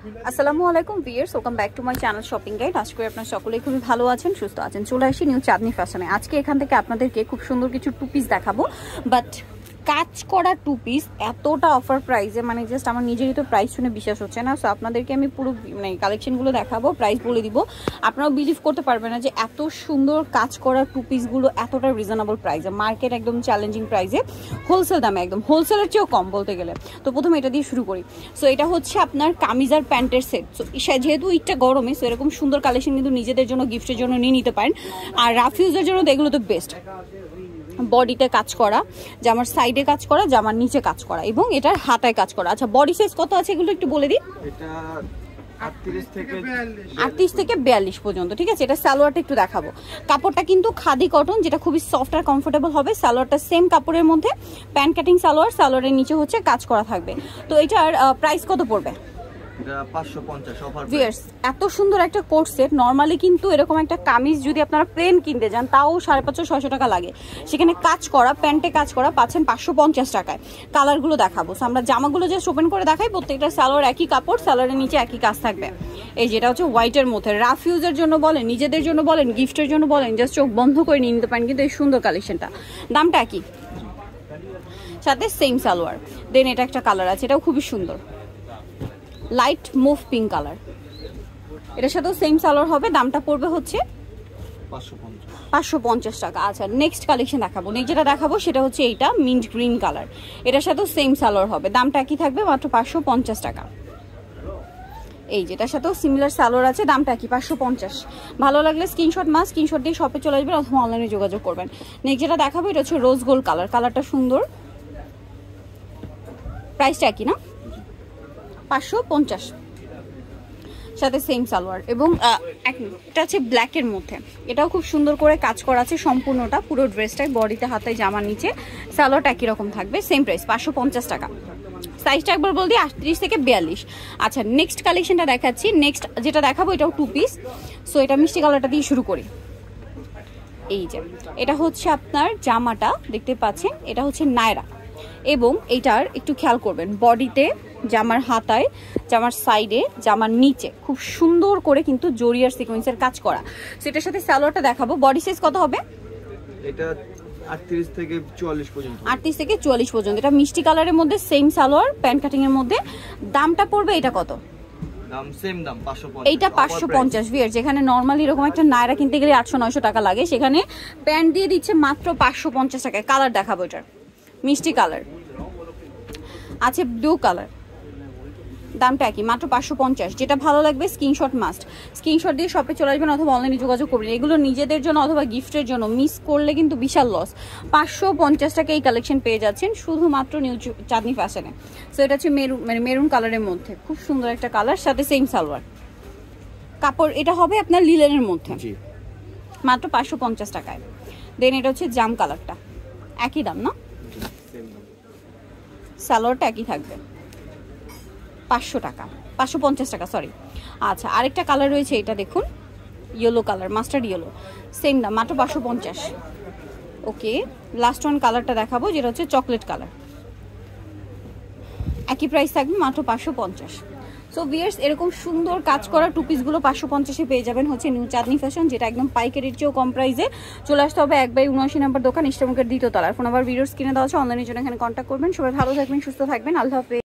আসসালামু আলাইকুম viewers, welcome back to my channel shopping guide. আশা করি আপনারা সকলেই খুবই ভালো আছেন, সুস্থ আছেন। চলে আসি নিউ চাঁদনি ফ্যাশনে। আজকে এখান থেকে আপনাদেরকে খুব সুন্দর কিছু টু পিস দেখাবো, বাট কাজ করা টু পিস এতটা অফার প্রাইসে, মানে জাস্ট আমার নিজেরই তো প্রাইস শুনে বিশ্বাস হচ্ছে না। সো আপনাদেরকে আমি পুরো মানে কালেকশনগুলো দেখাবো, প্রাইস বলে দিব। আপনারাও বিলিভ করতে পারবেন না যে এত সুন্দর কাজ করা টু পিসগুলো এতটা রিজনেবল প্রাইসে, মার্কেট একদম চ্যালেঞ্জিং প্রাইসে, হোলসেল দামে, একদম হোলসেলের চেয়েও কম বলতে গেলে। তো প্রথমে এটা দিয়ে শুরু করি। সো এটা হচ্ছে আপনার কামিজ আর প্যান্টের সেট। সো যেহেতু ঈদটা গরমে, সো এরকম সুন্দর কালেকশন কিন্তু নিজেদের জন্য, গিফটের জন্য নিয়ে নিতে পারেন। আর রাফ ইউজের জন্য এগুলো তো বেস্ট। বডিতে কাজ করা, জামার সাইডে কাজ করা, জামার নিচে কাজ করা, এবং এটার হাতায় কাজ করা। আচ্ছা, বডি সাইজ কত আছে এগুলো একটু বলে দিই। এটা 38 থেকে 42 পর্যন্ত, ঠিক আছে। এটা সালোয়ারটা একটু দেখাবো। কাপড়টা কিন্তু খাদি কটন, যেটা খুবই সফট আর কমফোর্টেবল হবে। সালোয়ারটা সেম কাপড়ের মধ্যে, প্যান্ট কাটিং সালোয়ার, সালোয়ারের নিচে হচ্ছে কাজ করা থাকবে। তো এটার প্রাইস কত পড়বে? এটা 550 অফার ভিউয়ার্স, এত সুন্দর একটা কোট সেট। নরমালি কিন্তু এরকম একটা কামিজ যদি আপনারা প্লেন কিনতে যান, তাও 550-600 টাকা লাগে। সেখানে কাজ করা, প্যান্টে কাজ করা পাচ্ছেন 550 টাকায়। কালারগুলো দেখাবো। সো আমরা জামাগুলো জাস্ট ওপেন করে দেখাই। প্রত্যেকটা সালোয়ার একই কাপড়, সালোয়ারের নিচে একই কাজ থাকবে। এই যেটা হচ্ছে হোয়াইটের মধ্যে, রাফ ইউজের জন্য বলেন, নিজেদের জন্য বলেন, গিফটের জন্য বলেন, জাস্ট চোখ বন্ধ করে নিয়ে নিতে পারেন কিন্তু এই সুন্দর কালেকশনটা। দামটা একই, সাথে সেম সালোয়ার। দেন এটা একটা কালার আছে, এটাও খুবই সুন্দর, লাইট মুভ পিঙ্ক কালার। এটার সাথেও সেম সালোয়ার হবে। দামটা পড়বে হচ্ছে 550 টাকা। আচ্ছা, নেক্সট কালেকশন দেখাবো। নেক্সট যেটা দেখাবো সেটা হচ্ছে এইটা মিন্ট গ্রিন কালার। এটার সাথেও সেম সালোয়ার হবে। দামটা একই থাকবে, মাত্র 550 টাকা। এই যেটার সাথেও সিমিলার সালোয়ার আছে, দামটা কি 550। ভালো লাগলে স্ক্রিনশট দিয়ে শপে চলে আসবেন অথবা অনলাইনে যোগাযোগ করবেন। নেক্সট যেটা দেখাবো এটা হচ্ছে রোজ গোল্ড কালার। কালারটা সুন্দর, প্রাইসটা একই না, 550, সাথে সেম সালোয়ার। এবং এটা হচ্ছে ব্ল্যাকের মধ্যে, এটাও খুব সুন্দর করে কাজ করা আছে সম্পূর্ণটা, পুরো ড্রেসটাই, বডিতে, হাতায়, জামার নিচে সালোয়ারটা একই রকম থাকবে। সেম প্রাইস 550 টাকা। সাইজটা একবার বল দিই, 38 থেকে 42। আচ্ছা, নেক্সট কালেকশনটা দেখাচ্ছি। নেক্সট যেটা দেখাবো এটাও টু পিস। সো এটা মিষ্টি কালারটা দিয়ে শুরু করি। এই যে এটা হচ্ছে আপনার জামাটা দেখতে পাচ্ছেন, এটা হচ্ছে নায়রা। এবং এটার একটু খেয়াল করবেন, বডিতে, জামার হাতায়, জামার সাইডে, জামার নিচে খুব সুন্দর করে কিন্তু জরিয়ার সিকোয়েন্সের কাজ করা। সেটার সাথে সালোয়ারটা দেখাবো। বডি সাইজ কত হবে? এটা 38 থেকে 44 পর্যন্ত। 38 থেকে 44 পর্যন্ত। এটা মিষ্টি কালারের মধ্যে, সেম সালোয়ার, প্যান্ট কাটিং এর মধ্যে। দামটা পড়বে এটা কত? দাম সেম দাম 550। এইটা 550 ভিউয়ার। যেখানে নরমালি এরকম একটা নায়রা কিনতে গেলে 800-900 টাকা লাগে, সেখানে প্যান্ট দিয়ে দিচ্ছে মাত্র 550 টাকায়। কালার দেখাবো, এটার মিষ্টি কালার আছে, ব্লু কালার। দামটা একই, মাত্র 550। যেটা ভালো লাগবে স্ক্রিনশট দিয়ে শপে চলে আসবেন অথবা অনলাইনে যোগাযোগ করবেন। এগুলো নিজেদের জন্য অথবা গিফটের জন্য, মিস করলে কিন্তু বিশাল লস। 550 টাকা এই কালেকশন পেয়ে যাচ্ছেন শুধুমাত্র নিউ চাঁদনি ফ্যাশনে। সো এটা হচ্ছে মেরুন কালারের মধ্যে, খুব সুন্দর একটা কালার, সাথে সেম সালোয়ার। কাপড় এটা হবে আপনার লিলেনের মধ্যে, মাত্র 550 টাকায়। দেন এটা হচ্ছে জাম কালারটা, একই দাম না, সালোয়ারটা একই থাকবে, 500 টাকা, 550 টাকা, সরি। আচ্ছা, আরেকটা কালার রয়েছে, এটা দেখুন, yellow colour, mustard yellow, same দাম, মাত্র 550। ওকে, লাস্ট ওয়ান কালারটা দেখাবো, যেটা হচ্ছে চকলেট কালার। একই প্রাইস থাকবে, মাত্র 550। সো ভিউয়ার্স, এরকম সুন্দর কাজ করা টু পিসগুলো 550-এ পেয়ে যাবেন হচ্ছে নিউ চাঁদনি ফ্যাশন, যেটা একদম পাইকারির চেয়েও কম প্রাইসে। চলে আসতে হবে 1/79 নম্বর দোকান, ইস্টামুকের 2য় তলার। ফোন নাম্বার ভিডিওর স্ক্রিনে দেওয়া আছে, অনলাইনের জন্য এখানে কন্ট্যাক্ট করবেন। সবাই ভালো থাকবেন, সুস্থ থাকবেন, আল্লাহ হাফেজ।